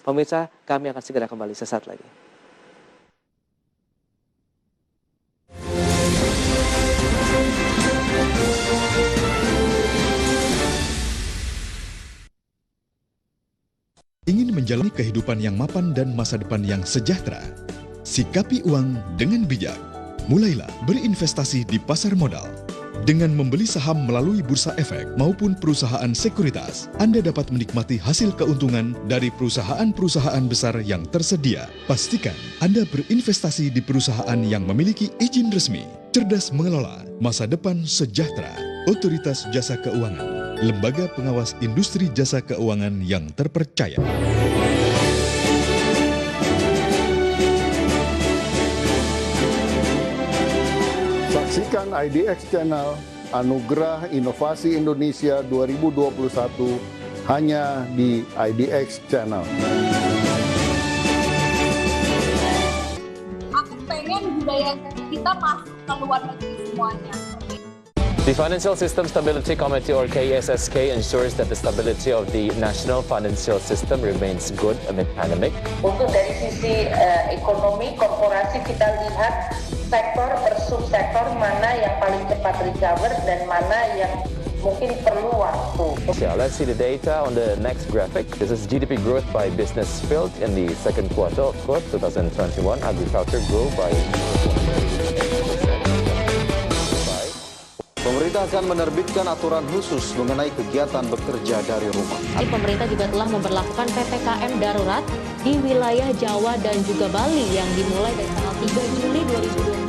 Pemirsa, kami akan segera kembali sesaat lagi. Ingin menjalani kehidupan yang mapan dan masa depan yang sejahtera? Sikapi uang dengan bijak. Mulailah berinvestasi di pasar modal. Dengan membeli saham melalui bursa efek maupun perusahaan sekuritas, Anda dapat menikmati hasil keuntungan dari perusahaan-perusahaan besar yang tersedia. Pastikan Anda berinvestasi di perusahaan yang memiliki izin resmi. Cerdas mengelola masa depan sejahtera. Otoritas Jasa Keuangan. Lembaga pengawas industri jasa keuangan yang terpercaya. Saksikan IDX Channel Anugerah Inovasi Indonesia 2021 hanya di IDX Channel. Aku pengen budaya kita masuk ke luar negeri semuanya. The Financial System Stability Committee, or KSSK, ensures that the stability of the national financial system remains good amid pandemic. Untuk dari sisi ekonomi, korporasi kita lihat sektor per subsektor mana yang paling cepat recover dan mana yang mungkin perlu waktu. Yeah, let's see the data on the next graphic. This is GDP growth by business field in the second quarter, of course, 2021. Agriculture grew by... Pemerintah akan menerbitkan aturan khusus mengenai kegiatan bekerja dari rumah. Pemerintah juga telah memberlakukan PPKM darurat di wilayah Jawa dan juga Bali yang dimulai dari tanggal 3 Juli 2020.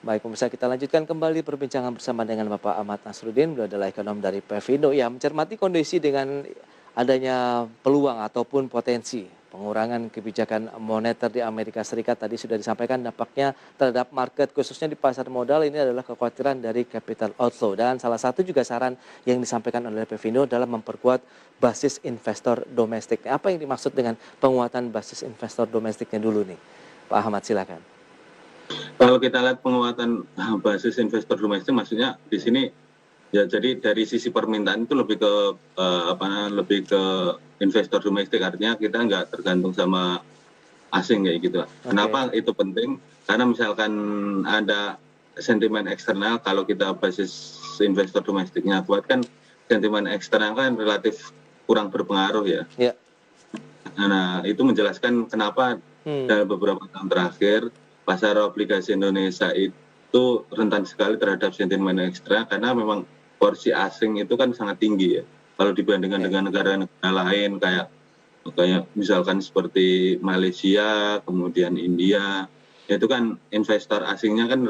Baik pemirsa, kita lanjutkan kembali perbincangan bersama dengan Bapak Ahmad Nasruddin. Beliau adalah ekonom dari Pevindo yang mencermati kondisi dengan adanya peluang ataupun potensi pengurangan kebijakan moneter di Amerika Serikat. Tadi sudah disampaikan dampaknya terhadap market khususnya di pasar modal ini adalah kekhawatiran dari capital outflow. Dan salah satu juga saran yang disampaikan oleh Pevindo dalam memperkuat basis investor domestik. Apa yang dimaksud dengan penguatan basis investor domestiknya dulu nih Pak Ahmad, silakan. Kalau kita lihat penguatan basis investor domestik, maksudnya di sini ya, jadi dari sisi permintaan itu lebih ke investor domestik, artinya kita nggak tergantung sama asing kayak gitu. Okay. Kenapa itu penting? Karena misalkan ada sentimen eksternal, kalau kita basis investor domestiknya kuat kan sentimen eksternal kan relatif kurang berpengaruh ya. Yeah. Nah itu menjelaskan kenapa dalam beberapa tahun terakhir pasar obligasi Indonesia itu rentan sekali terhadap sentimen eksternal, karena memang porsi asing itu kan sangat tinggi ya. Kalau dibandingkan dengan negara-negara lain kayak misalkan seperti Malaysia, kemudian India, itu kan investor asingnya kan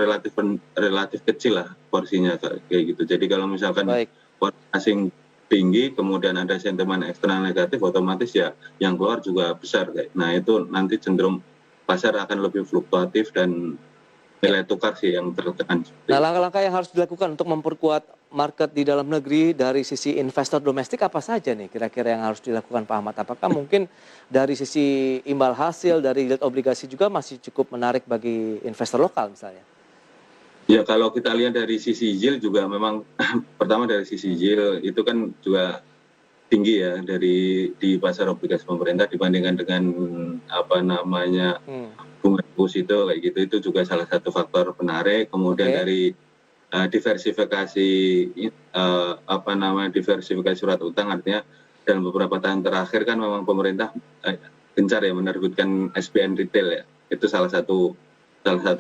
relatif kecil lah porsinya kayak gitu. Jadi kalau misalkan porsi asing tinggi, kemudian ada sentimen eksternal negatif, otomatis ya yang keluar juga besar kayak. Nah itu nanti cenderung pasar akan lebih fluktuatif dan nilai tukar sih yang tertekan. Nah, langkah-langkah yang harus dilakukan untuk memperkuat market di dalam negeri dari sisi investor domestik apa saja nih kira-kira yang harus dilakukan Pak Ahmad? Apakah mungkin dari sisi imbal hasil dari yield obligasi juga masih cukup menarik bagi investor lokal misalnya? Ya, kalau kita lihat dari sisi yield juga memang pertama dari sisi yield itu kan juga tinggi ya di pasar obligasi pemerintah dibandingkan dengan bunga deposito kayak gitu. Itu juga salah satu faktor penarik. Kemudian dari diversifikasi diversifikasi surat utang, artinya dalam beberapa tahun terakhir kan memang pemerintah gencar ya menerbitkan SPN retail ya. Itu salah satu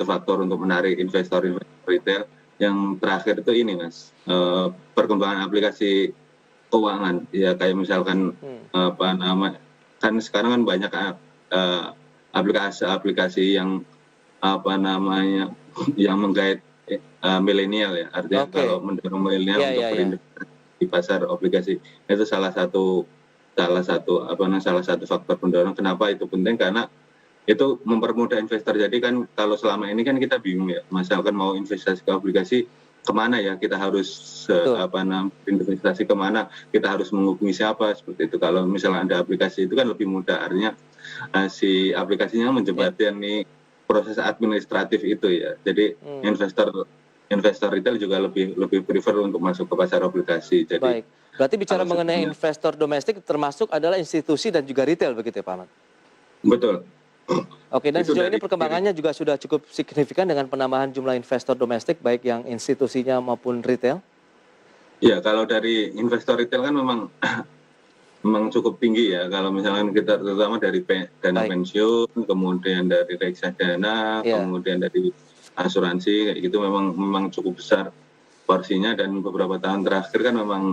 faktor untuk menarik investor retail. Yang terakhir itu ini Mas, perkembangan aplikasi keuangan ya, kayak misalkan kan sekarang kan banyak aplikasi yang yang menggait milenial ya, artinya kalau mendorong milenial untuk berinvestasi di pasar obligasi, itu salah satu faktor pendorong. Kenapa itu penting? Karena itu mempermudah investor. Jadi kan kalau selama ini kan kita bingung ya, misalkan mau investasi ke obligasi kemana ya, kita harus investasi kemana, kita harus menghubungi siapa, seperti itu. Kalau misalnya ada aplikasi itu kan lebih mudah, artinya si aplikasinya menjembatani proses administratif itu ya. Jadi investor retail juga lebih prefer untuk masuk ke pasar obligasi. Jadi Baik. Berarti bicara mengenai investor domestik termasuk adalah institusi dan juga retail begitu ya Pak Ahmad? betul. Oke, dan Itu sejauh ini dari- perkembangannya juga sudah cukup signifikan dengan penambahan jumlah investor domestik baik yang institusinya maupun retail? Ya, kalau dari investor retail kan memang cukup tinggi ya. Kalau misalkan kita terutama dari dana Baik. pensiun, kemudian dari reksadana, Ya. kemudian dari asuransi kayak gitu memang cukup besar porsinya, dan beberapa tahun terakhir kan memang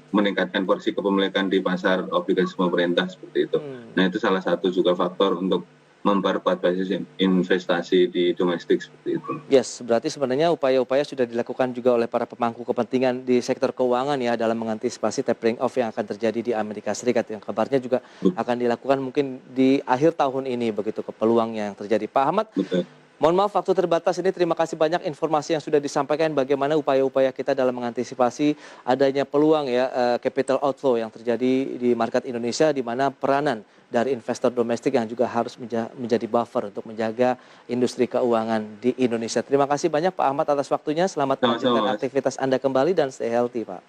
meningkatkan porsi kepemilikan di pasar obligasi pemerintah seperti itu. Nah, itu salah satu juga faktor untuk memperkuat basis investasi di domestik seperti itu. Yes, berarti sebenarnya upaya-upaya sudah dilakukan juga oleh para pemangku kepentingan di sektor keuangan ya dalam mengantisipasi tapering off yang akan terjadi di Amerika Serikat, yang kabarnya juga akan dilakukan mungkin di akhir tahun ini begitu ke peluang yang terjadi. Pak Ahmad, Betul. mohon maaf waktu terbatas ini, terima kasih banyak informasi yang sudah disampaikan bagaimana upaya-upaya kita dalam mengantisipasi adanya peluang ya capital outflow yang terjadi di market Indonesia, di mana peranan dari investor domestik yang juga harus menjadi buffer untuk menjaga industri keuangan di Indonesia. Terima kasih banyak Pak Ahmad atas waktunya, selamat melanjutkan Sama-sama, Mas. aktivitas Anda kembali dan stay healthy Pak.